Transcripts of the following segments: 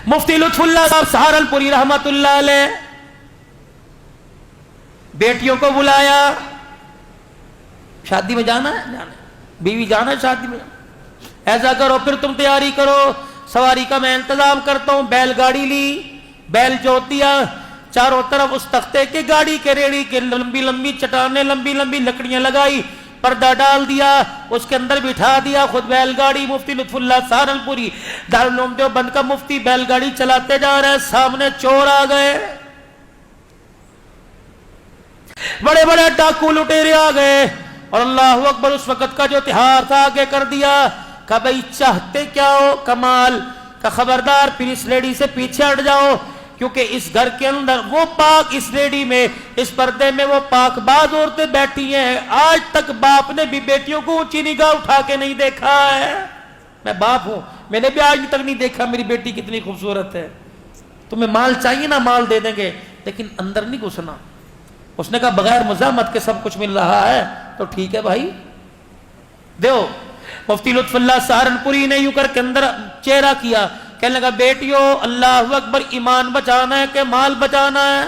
مفتی لطف اللہ صاحب سہارنپوری رحمت اللہ علیہ بیٹیوں کو بلایا، شادی میں جانا ہے، جانا ہے، بیوی جانا ہے شادی میں، ایسا کرو پھر تم تیاری کرو، سواری کا میں انتظام کرتا ہوں۔ بیل گاڑی لی، بیل جوت دیا، چاروں طرف اس تختے کے گاڑی کے ریڑھی کے لمبی لمبی چٹانیں، لمبی لمبی لکڑیاں لگائی، پردہ ڈال دیا، اس کے اندر بٹھا دیا، خود بیل گاڑی۔ مفتی لطف اللہ سہارنپوری دارالعلوم دیوبند کا مفتی بیل گاڑی چلاتے جا رہے ہیں، سامنے چور آ گئے، بڑے بڑے ڈاکو لٹیرے آ گئے، اور اللہ اکبر اس وقت کا جو تہار تھا آگے کر دیا کہ بھئی چاہتے کیا ہو کمال کا، خبردار پھر اس لیڈی سے پیچھے ہٹ جاؤ، کیونکہ اس گھر کے اندر وہ پاک، اس لیڈی میں، اس پردے میں وہ پاک باز عورتیں بیٹھی ہیں، آج تک باپ نے بھی بیٹیوں کو اونچی نگاہ اٹھا کے نہیں دیکھا ہے۔ میں باپ ہوں، میں نے بھی آج تک نہیں دیکھا میری بیٹی کتنی خوبصورت ہے۔ تمہیں مال چاہیے نا، مال دے دیں گے، لیکن اندر نہیں گھسنا۔ اس نے کہا بغیر مزاحمت کے سب کچھ مل رہا ہے تو ٹھیک ہے بھائی دیو۔ مفتی لطف اللہ سہارنپوری نے یوں کر کے اندر چہرہ کیا، کہنے لگا بیٹیو اللہ اکبر، ایمان بچانا ہے کہ مال بچانا ہے؟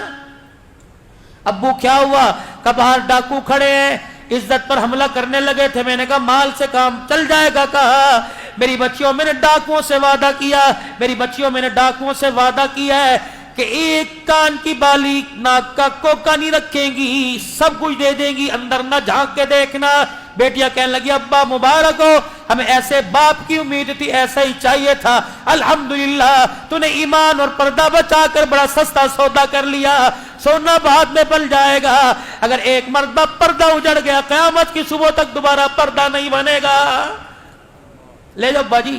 ابو کیا ہوا؟ کہ باہر ڈاکو کھڑے ہیں، عزت پر حملہ کرنے لگے تھے۔ میں نے کہا مال سے کام چل جائے گا۔ کہا میری بچیوں میں نے ڈاکوؤں سے وعدہ کیا، میری بچیوں میں نے ڈاکوؤں سے وعدہ کیا ہے کہ ایک کان کی بالی ناک کا کوکا نہیں رکھیں گی، سب کچھ دے دیں گی، اندر نہ جھانک کے دیکھنا۔ بیٹیاں کہنے لگی ابا مبارک ہو، ہمیں ایسے باپ کی امید تھی، ایسا ہی چاہیے تھا، الحمدللہ تو نے ایمان اور پردہ بچا کر بڑا سستا سودا کر لیا، سونا بعد میں بن جائے گا۔ اگر ایک مرتبہ پردہ اجڑ گیا قیامت کی صبح تک دوبارہ پردہ نہیں بنے گا۔ لے جاؤ باجی،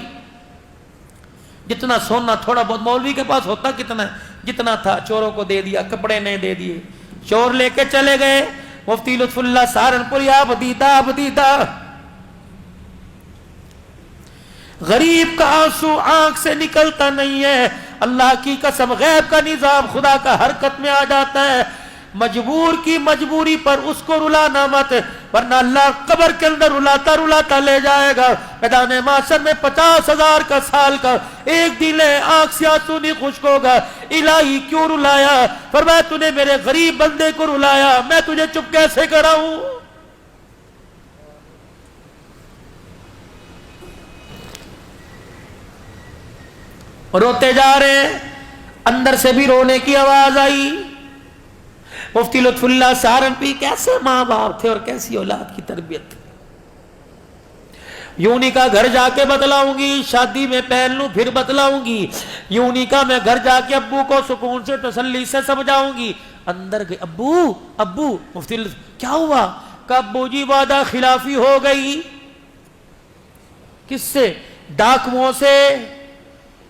جتنا سونا تھوڑا بہت مولوی کے پاس ہوتا کتنا ہے، جتنا تھا چوروں کو دے دیا، کپڑے نہیں دے دیے، چور لے کے چلے گئے۔ مفتی لطف اللہ سہارنپوری آپ دیدہ غریب کا آنسو آنکھ سے نکلتا نہیں ہے، اللہ کی قسم غیب کا نظام خدا کا حرکت میں آ جاتا ہے۔ مجبور کی مجبوری پر اس کو رلانا مت، ورنہ اللہ قبر کے اندر رلاتا رلاتا لے جائے گا۔ میدان محشر میں 50,000 کا سال کا ایک دن ہے، آنکھ سے آنسو نہیں خشک ہوگا۔ الہی کیوں رلایا؟ فرمایا تو نے میرے غریب بندے کو رلایا، میں تجھے چپ کیسے کراؤں؟ روتے جا رہے ہیں، اندر سے بھی رونے کی آواز آئی۔ مفتی لطف اللہ سہارنپوری کیسے ماں باپ تھے اور کیسی اولاد کی تربیت۔ یونی کا گھر جا کے بتلاؤں گی، شادی میں پہن لوں پھر بتلاؤں گی، یونی کا میں گھر جا کے ابو کو سکون سے تسلی سے سمجھاؤں گی۔ اندر گئے، ابو مفتی لطف کیا ہوا؟ کہ ابو جی وعدہ خلافی ہو گئی۔ کس سے؟ ڈاکوؤں سے۔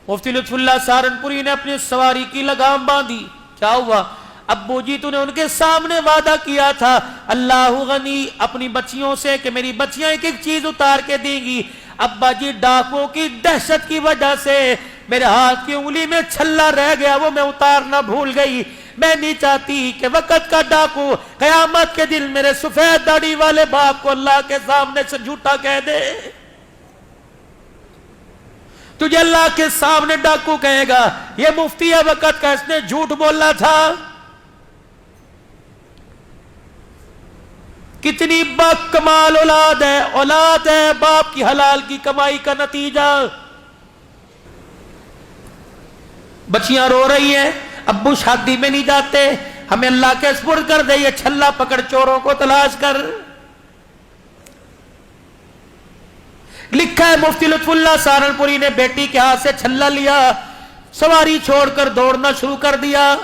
مفتی لطف اللہ سہارنپوری نے اپنی سواری کی لگام باندھی۔ کیا ہوا؟ ابو جی تو نے ان کے سامنے وعدہ کیا تھا اللہ غنی اپنی بچیوں سے کہ میری بچیاں ایک ایک چیز اتار کے دیں گی۔ ابا جی ڈاکوؤں کی دہشت کی وجہ سے میرے ہاتھ کی انگلی میں چھلا رہ گیا، وہ میں اتارنا بھول گئی۔ میں نہیں چاہتی کہ وقت کا ڈاکو قیامت کے دن میرے سفید داڑھی والے باپ کو اللہ کے سامنے سے جھوٹا کہہ دے۔ تجھے اللہ کے سامنے ڈاکو کہے گا یہ مفتی ہے وقت کا، اس نے جھوٹ بولنا تھا۔ کتنی باکمال اولاد ہے باپ کی حلال کی کمائی کا نتیجہ۔ بچیاں رو رہی ہیں، ابو شادی میں نہیں جاتے، ہمیں اللہ کے سپرد کر دے، یہ چھلا پکڑ چوروں کو تلاش کر۔ لکھا ہے مفتی لطف اللہ سہارنپوری نے بیٹی کے ہاتھ سے چھلا لیا، سواری چھوڑ کر دوڑنا شروع کر دیا۔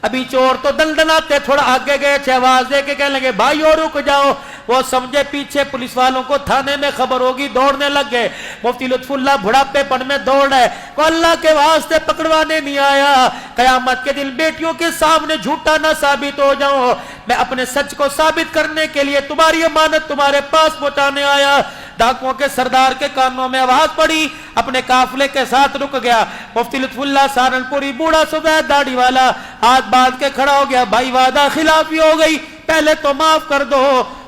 ابھی چور تو دندناتے تھوڑا آگے گئے تھے، آواز دے کے کہنے لگے بھائیو رک جاؤ۔ وہ سمجھے پیچھے پولیس والوں کو تھانے میں خبر ہوگی، دوڑنے لگ گئے۔ مفتی لطف اللہ بڑھاپے پن میں دوڑ رہے، کو اللہ کے واسطے پکڑوانے نہیں آیا، قیامت کے دن بیٹیوں کے سامنے جھوٹا نہ ثابت ہو جاؤں، میں اپنے سچ کو ثابت کرنے کے لیے تمہاری امانت تمہارے پاس پہنچانے آیا۔ ڈاکوؤں کے سردار کے کانوں میں آواز پڑی، اپنے قافلے کے ساتھ رک گیا۔ مفتی لطف اللہ سہارنپوری بوڑھا سفید داڑھی والا ہاتھ باندھ کے کھڑا ہو گیا، بھائی وعدہ خلافی ہو گئی، پہلے تو معاف کر دو۔